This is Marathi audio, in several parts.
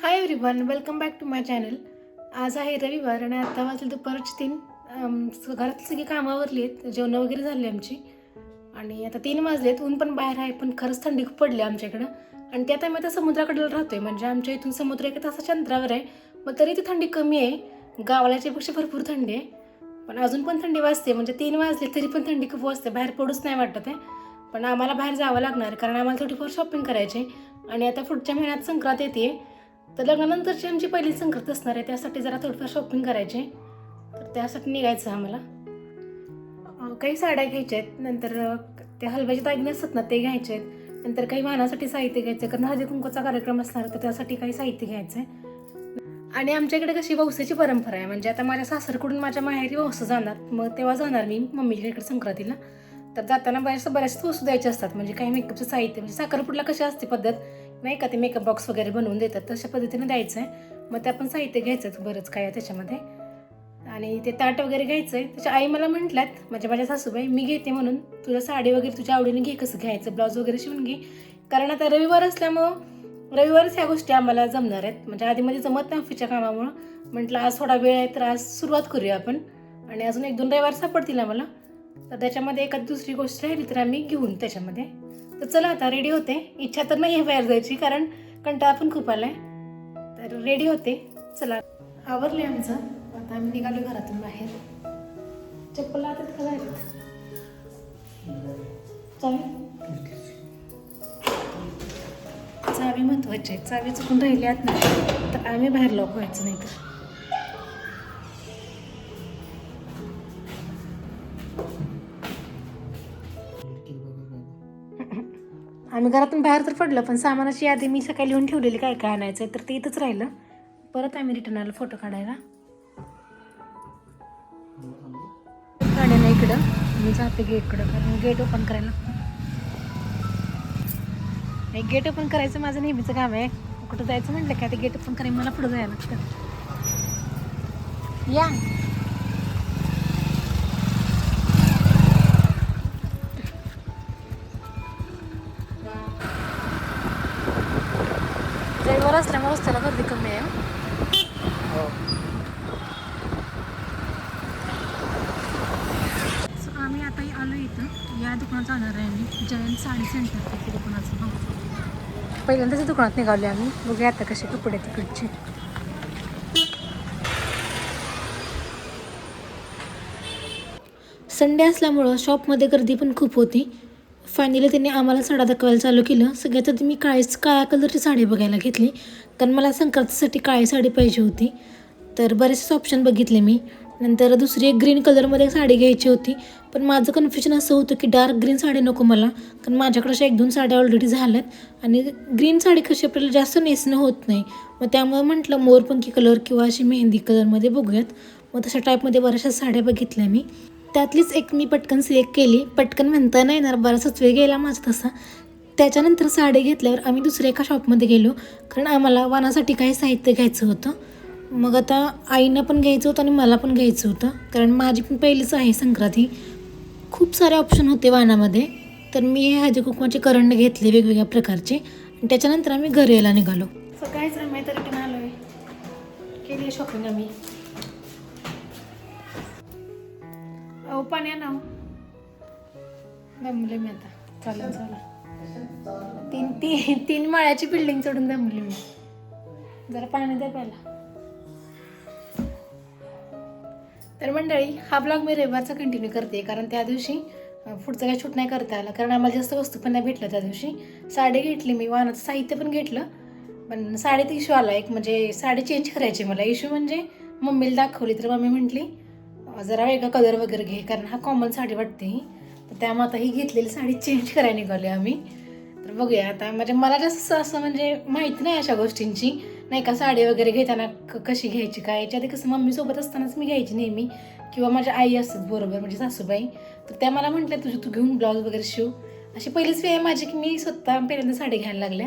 High everyone, welcome back to my channel. आज आहे रविवार आणि आता वाजले दुपारचे 3. घरातली सगळी कामं आवरली आहेत, जेवणं वगैरे झाली आमची आणि आता 3 वाजलेत. ऊन पण बाहेर आहे, पण खरंच थंडी खूप पडली आमच्याकडं. आणि त्यात आम्ही आता समुद्राकडे राहतो आहे, म्हणजे आमच्या इथून समुद्र 1 तासाच्या अंतरावर आहे. मग तरी ती थंडी कमी आहे, गावाला याच्यापेक्षा भरपूर थंडी आहे. पण अजून पण थंडी वाजते, म्हणजे 3 वाजले तरी पण थंडी खूप वाजते, बाहेर पडूच नाही वाटत आहे. पण आम्हाला बाहेर जावं लागणार आहे, कारण आम्हाला थोडीफार शॉपिंग करायची आहे. आणि आता पुढच्या महिन्यात संक्रांत येते, तर लग्नानंतरची आमची पहिली संक्रांत असणार आहे. त्यासाठी जरा थोडंफार शॉपिंग करायची आहे, तर त्यासाठी निघायचं आम्हाला. काही साड्या घ्यायच्या आहेत, नंतर ते हलव्याचे दागिने असतात ना, ते घ्यायचे आहेत. नंतर काही वाहनासाठी साहित्य घ्यायचं आहे, कारण हळदी कुंकूचा कार्यक्रम असणार, तर त्यासाठी काही साहित्य घ्यायचं आहे. आणि आमच्याकडे कशी वौसेची परंपरा आहे, म्हणजे आता माझ्या सासरकडून माझ्या माहेरी वौसं जाणार, मग तेव्हा जाणार मी मम्मीच्या इकडे संक्रांतीला. तर जाताना बऱ्याच वस्तू द्यायच्या असतात, म्हणजे काही मेकअपचं साहित्य, म्हणजे साखरपुडला कशी असते पद्धत नाही का, ते मेकअप बॉक्स वगैरे बनवून देतात, तशा पद्धतीने द्यायचं आहे. मग ते आपण साहित्य घ्यायचं बरंच काय आहे त्याच्यामध्ये. आणि ते ताट वगैरे घ्यायचं आहे. त्याच्या आई मला म्हटल्यात, म्हणजे माझ्या सासूबाई, मी घेते म्हणून, तुला साडी वगैरे तुझ्या आवडीने घे, कसं घ्यायचं, ब्लाऊज वगैरे शिवून घे. कारण आता रविवार असल्यामुळं रविवारच ह्या गोष्टी आम्हाला जमणार आहेत, म्हणजे आधीमध्ये जमत नाही ऑफिसच्या कामामुळं. म्हटलं आज थोडा वेळ आहे, तर आज सुरुवात करूया आपण. आणि अजून 1-2 रविवार सापडतील आम्हाला, तर त्याच्यामध्ये एखादी दुसरी गोष्ट राहिली तर आम्ही घेऊन त्याच्यामध्ये. तर चला आता रेडी होते. इच्छा तर नाही आहे बाहेर जायची, कारण कंटाळा पण खूप आलाय. तर रेडी होते, चला. आवरले आमचं, आता आम्ही निघालो घरातून बाहेर. चप्पल आतात का जायचं? चावी महत्वाची आहे, चावी चुकून राहिली आत नाही तर आम्ही बाहेर लॉक व्हायचं नाही. तर आम्ही घरातून बाहेर तर पडलं, पण सामानाची यादी मी सकाळी लिहून ठेवलेली, काय काय आणायचं आहे, तर ते इथंच राहिलं. परत आम्ही रिटर्न आलो फोटो काढायला. गाड्या नाही इकडं, मी जाते गेटकडं, कारण गेट ओपन करायला. एक गेट ओपन करायचं माझं नेहमीचं काम आहे. कुठं जायचं म्हटलं काय, ते गेट ओपन करायला मला पुढं जायला लागतं. या ड्रायव्हर असल्यामुळे रस्त्याला गर्दी कमी आहे. आम्ही आता आलो इथं, या दुकानात जाणार आहे आम्ही, जयंत साडी सेंटर ते दुकानाचं. पहिल्यांदाच दुकानात निघालो आम्ही, बघूया आता कसे कपडे तिकडचे. संडे असल्यामुळं शॉपमध्ये गर्दी पण खूप होती. फायनली त्यांनी आम्हाला साड्या दाखवायला चालू केलं. सगळ्यात आधी मी काळ्या कलरची साडी बघायला घेतली, कारण मला संक्रांतीसाठी काळी साडी पाहिजे होती. तर बरेचसे ऑप्शन बघितले मी. नंतर दुसरी एक ग्रीन कलरमध्ये साडी घ्यायची होती, पण माझं कन्फ्युजन असं होतं की डार्क ग्रीन साडी नको मला, कारण माझ्याकडे अशा 1-2 साड्या ऑलरेडी झाल्यात आणि ग्रीन साडी कशी आपल्याला जास्त नेसणं होत नाही. मग त्यामुळे म्हटलं मोरपंखी कलर किंवा अशी मेहंदी कलरमध्ये बघूयात. मग तशा टाईपमध्ये बऱ्याचशा साड्या बघितल्या मी. त्यातलीच एक मी पटकन सिलेक्ट केली. पटकन म्हणता नाही येणार, बराचसाच वेळ गेला माझा तसा. त्याच्यानंतर साडी घेतल्यावर आम्ही दुसऱ्या एका शॉपमध्ये गेलो, कारण आम्हाला वाणासाठी काही साहित्य घ्यायचं होतं. मग आता आईनं पण घ्यायचं होतं आणि मला पण घ्यायचं होतं, कारण माझी पण पहिलीच आहे संक्रांती. खूप सारे ऑप्शन होते वाणामध्ये, तर मी हे हळदी कुंकवाचे करंड घेतले वेगवेगळ्या प्रकारचे, आणि त्याच्यानंतर आम्ही घरी यायला निघालो. सकाळीच आम्ही तर रिटर्न आलो आहे, केली शॉपिंग आम्ही. अहो पाणी आणा, दमले मी आता. चालेल चला. 3 माळ्याची बिल्डिंग चढून दमली मी. जरा पाणी द्या प्यायला. तर मंडळी, हा ब्लॉग मी रविवारचा कंटिन्यू करते, कारण त्या दिवशी पुढचं काही शूट नाही करता आलं, कारण आम्हाला जास्त वस्तू पण नाही भेटलं त्या दिवशी. साडी घेतली मी, वाहनाचं साहित्य पण घेतलं, पण साडीत इश्यू आला एक, म्हणजे साडी चेंज करायची मला. इश्यू म्हणजे मम्मीला दाखवली, तर मम्मी म्हटली जरा वेगळा कलर वगैरे घे, कारण हा कॉमन साडी वाटते ही. तर त्यामुळे आता ही घेतलेली साडी चेंज करायला निघाली आम्ही. तर बघूया आता, म्हणजे मला जास्त असं म्हणजे माहिती नाही अशा गोष्टींची, नाही का, साडी वगैरे घेताना कशी घ्यायची काय. याच्या आधी कसं मम्मीसोबत असतानाच मी घ्यायची नेहमी, किंवा माझ्या आई असतात बरोबर, म्हणजे सासूबाई. तर त्या मला म्हटल्या तू घेऊन ब्लाऊज वगैरे शिव. अशी पहिलीच वेळ आहे माझी की मी स्वतः पहिल्यांदा साडी घ्यायला लागल्या.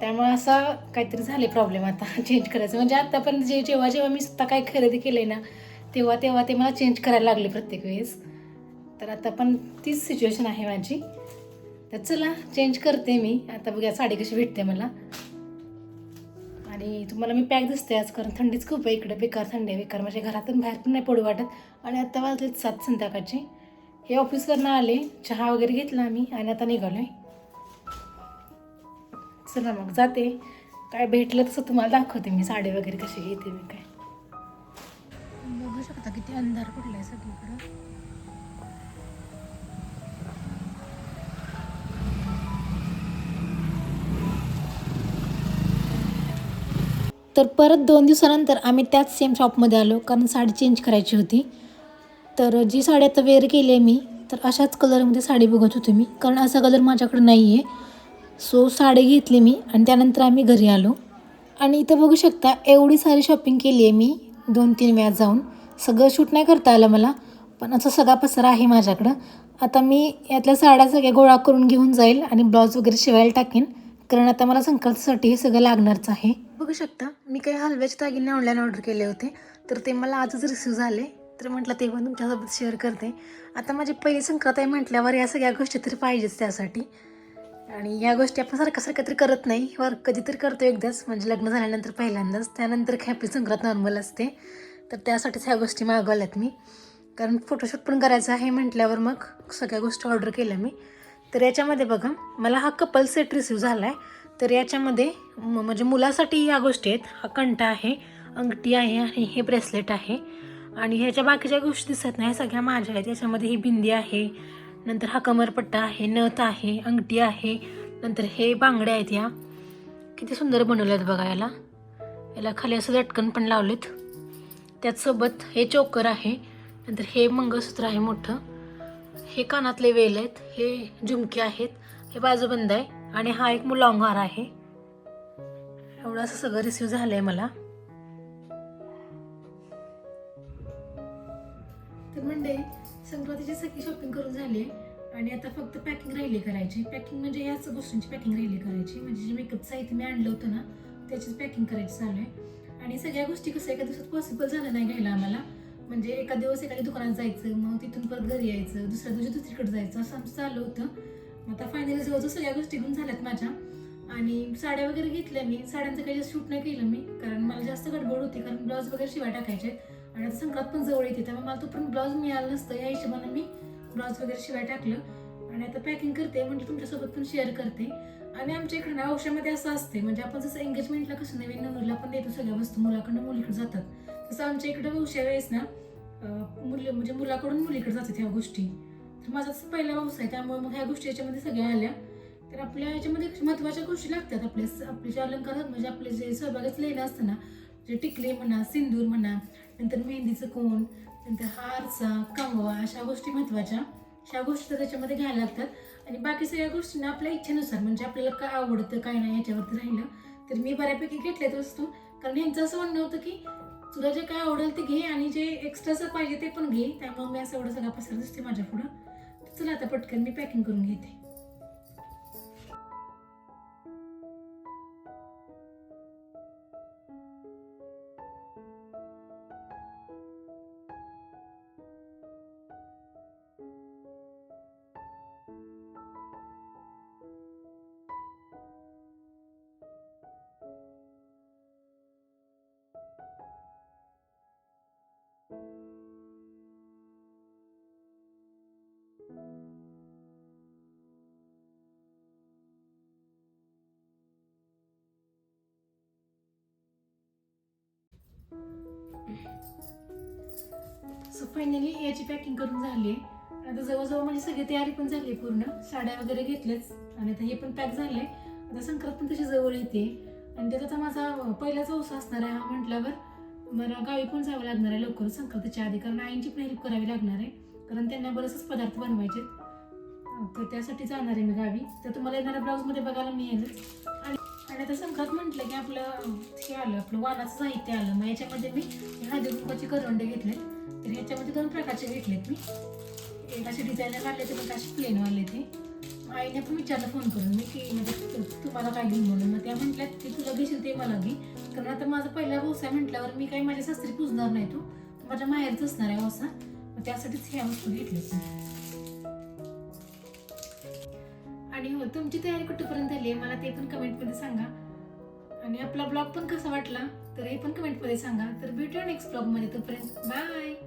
त्यामुळे असं काहीतरी झाले प्रॉब्लेम आता चेंज करायचं. म्हणजे आतापर्यंत जेव्हा मी स्वतः काय खरेदी केले ना, तेव्हा ते मला चेंज करायला लागले प्रत्येक वेळेस. तर आता पण तीच सिच्युएशन आहे माझी. तर चला चेंज करते मी आता, बघूया साडी कशी भेटते मला. आणि तुम्हाला मी पॅक दिसते आज, कारण थंडीच खूप आहे इकडे, बेकार थंडी आहे, बेकार म्हणजे घरातून बाहेर पण नाही पडू वाटत. आणि आत्ता वाजलेत 7 संध्याकाळचे. हे ऑफिसवरनं आले, चहा वगैरे घेतला आम्ही आणि आता निघालो आहे. चला मग जाते, काय भेटलं तसं तुम्हाला दाखवते मी, साडी वगैरे कशी घेते मी काय. बघू शकता किती अंधार पडला आहे सगळीकडं. तर परत 2 दिवसानंतर आम्ही त्याच सेम शॉपमध्ये आलो, कारण साडी चेंज करायची होती. तर जी साडी आता वेअर केली आहे मी, तर अशाच कलरमध्ये साडी बघत होते मी, कारण असा कलर माझ्याकडे नाही आहे. सो साडी घेतली मी आणि त्यानंतर आम्ही घरी आलो. आणि इथं बघू शकता एवढी सारी शॉपिंग केली आहे मी 2-3 वेळा जाऊन. सगळं शूट नाही करता आलं मला, पण असा सगळा पसारा आहे माझ्याकडं. आता मी यातल्या साड्या सगळ्या गोळा करून घेऊन जाईल आणि ब्लाऊज वगैरे शिवायला टाकेन, कारण आता मला संक्रांतीसाठी हे सगळं लागणारच आहे. बघू शकता मी काही हलव्याचे दागिने ऑनलाईन ऑर्डर केले होते, तर ते मला आजच रिसीव्ह झाले. तर म्हटलं ते पण तुमच्यासोबत शेअर करते. आता माझी पहिली संक्रांत आहे म्हटल्यावर या सगळ्या गोष्टी तरी पाहिजेच त्यासाठी. आणि या गोष्टी आपण सारखं तरी करत नाही, वर कधीतरी करतो एकदाच, म्हणजे लग्न झाल्यानंतर पहिल्यांदाच. त्यानंतर काय आपली संक्रांत नॉर्मल असते. तर त्यासाठीच ह्या गोष्टी मागवल्यात मी, कारण फोटोशूट पण करायचं आहे म्हटल्यावर मग सगळ्या गोष्टी ऑर्डर केल्या मी. तर याच्यामध्ये बघा मला हा कपल सेट रिसीव्ह झाला आहे. तर याच्यामध्ये म्हणजे मुलासाठी ह्या गोष्टी आहेत. हा कंठा आहे, अंगठी आहे आणि हे ब्रेसलेट आहे. आणि ह्याच्या बाकीच्या गोष्टी दिसत नाही, सगळ्या माझ्या आहेत. याच्यामध्ये ही बिंदी आहे, नंतर हा कमरपट्टा आहे, नथ आहे, अंगठी आहे, नंतर हे बांगड्या आहेत. या किती सुंदर बनवल्यात बघा. याला खाली असं लटकन पण लावलेत. त्याचसोबत हे चोकर आहे, नंतर हे मंगळसूत्र आहे मोठं, हे कानातले वेल आहेत, हे झुमके आहेत, हे बाजूबंद आहे आणि हा एक लॉंग हार आहे. एवढं असं सगळं रिसीव्ह झालं आहे मला. तर म्हणजे संक्रांतीची सगळी शॉपिंग करून झाली आणि आता फक्त पॅकिंग राहिली करायची. पॅकिंग म्हणजे याच गोष्टींची पॅकिंग राहिली करायची, म्हणजे जे मेकअप साहित्य मी आणलं होतं ना त्याचीच पॅकिंग करायची चालू आहे. आणि सगळ्या गोष्टी कसं एका दिवसात पॉसिबल झालं नाही घ्यायला आम्हाला, म्हणजे एका दिवस एखाद्या दुकानात जायचं, मग तिथून परत घरी यायचं, दुसऱ्या दिवशी दुसरीकडे जायचं, असं आमचं चालू होतं. आता फायनली जवळजवळ सगळ्या गोष्टी घेऊन झाल्यात माझ्या. आणि साड्या वगैरे घेतल्या मी. साड्यांचं काही जास्त शूट नाही केलं मी, कारण मला जास्त गडबड होती, कारण ब्लाऊज वगैरे शिवाय टाकायचे आणि आता संक्रांत पण जवळ येते, त्यामुळे मला तोपर्यंत ब्लाऊज मिळालं नसतं. या हिशोबाने मी ब्लाऊज वगैरे शिवाय टाकलं आणि आता पॅकिंग करते, म्हणजे तुमच्यासोबत पण शेअर करते. आणि आमच्या इकडे ना औषधामध्ये असं असते, म्हणजे आपण जसं एंगेजमेंटला कसं नवीन नवरीला पण देतो सगळ्या वस्तू, मुलाकडून मुलीकडे जातात, तसं आमच्या इकडे औषधा वेळेस ना म्हणजे मुलाकडून मुलीकडे जातात ह्या गोष्टी. तर माझा पहिला व्यवसाय आहे, त्यामुळे मग ह्या गोष्टी याच्यामध्ये सगळ्या आल्या. तर आपल्या याच्यामध्ये महत्त्वाच्या गोष्टी लागतात. आपले जे अलंकार, म्हणजे आपले जे सहभागाचं लेणं असतं ना, जे टिकले म्हणा, सिंदूर म्हणा, नंतर मेहंदीचं कोण, नंतर हारचा, कंगवा, अशा गोष्टी महत्त्वाच्या. ह्या गोष्टी तर त्याच्यामध्ये घ्यायला लागतात. आणि बाकी सगळ्या गोष्टींना आपल्या इच्छेनुसार, म्हणजे आपल्याला काय आवडतं काय नाही याच्यावरती राहिलं. तर मी बऱ्यापैकी घेतल्यात वस्तू, कारण यांचं असं म्हणणं होतं की तुला जे काय आवडेल ते घे आणि जे एक्स्ट्राचं पाहिजे ते पण घे. त्यामुळे मी असं एवढं सगळा पसार दिसते माझ्या पुढं. चला आता पटकन मी पॅकिंग करून घेते. सो फायनली याची पॅकिंग करून झाली आहे. आता जवळजवळ माझी सगळी तयारी पण झाली आहे पूर्ण. साड्या वगैरे घेतल्याच आणि आता हे पण पॅक झाले. आता संक्रांत पण तशी जवळ येते आणि त्याचा आता माझा पहिलाच व्यवसाय असणार आहे हा म्हटल्यावर मला गावी पण जावं लागणार आहे लवकर संक्रांतीच्या आधी, कारण आईंची पण हेल्प करावी लागणार आहे, कारण त्यांना बरेचसे पदार्थ बनवायचे. तर त्यासाठी जाणार आहे मी गावी. तर तुम्हाला येणाऱ्या ब्लाऊजमध्ये बघायला मिळेलच. आणि आता संक्रांत म्हटलं की आपलं हे आलं, आपलं वाणाचं साहित्य आलं. मग याच्यामध्ये मी हळदी कुंकवाचे करवंडे घेतले. तर ह्याच्यामध्ये 2 प्रकारचे घेतलेत मी. एक असे डिझायनर वाढले ते, पण असे प्लेन वाढले ते. आईने पण विचारलं फोन करून मी की म्हणजे तुम्हाला काय घेऊन म्हणून. मग त्या म्हटल्यात की तुला घेशील ते मला घे, कारण आता माझा पहिला व्यवसाय म्हटल्यावर मी काही माझ्या सासरी पुजणार नाही, तो माझ्या माहेरच असणार आहे व्यवसाय. मग त्यासाठीच ह्या वस्तू घेतल्यात. आणि हो, तुमची तयारी कुठेपर्यंत झाली आहे मला ते पण कमेंटमध्ये सांगा. आणि आपला ब्लॉग पण कसा वाटला तर हे पण कमेंटमध्ये सांगा. तर भेटूया नेक्स्ट ब्लॉगमध्ये. तोपर्यंत बाय.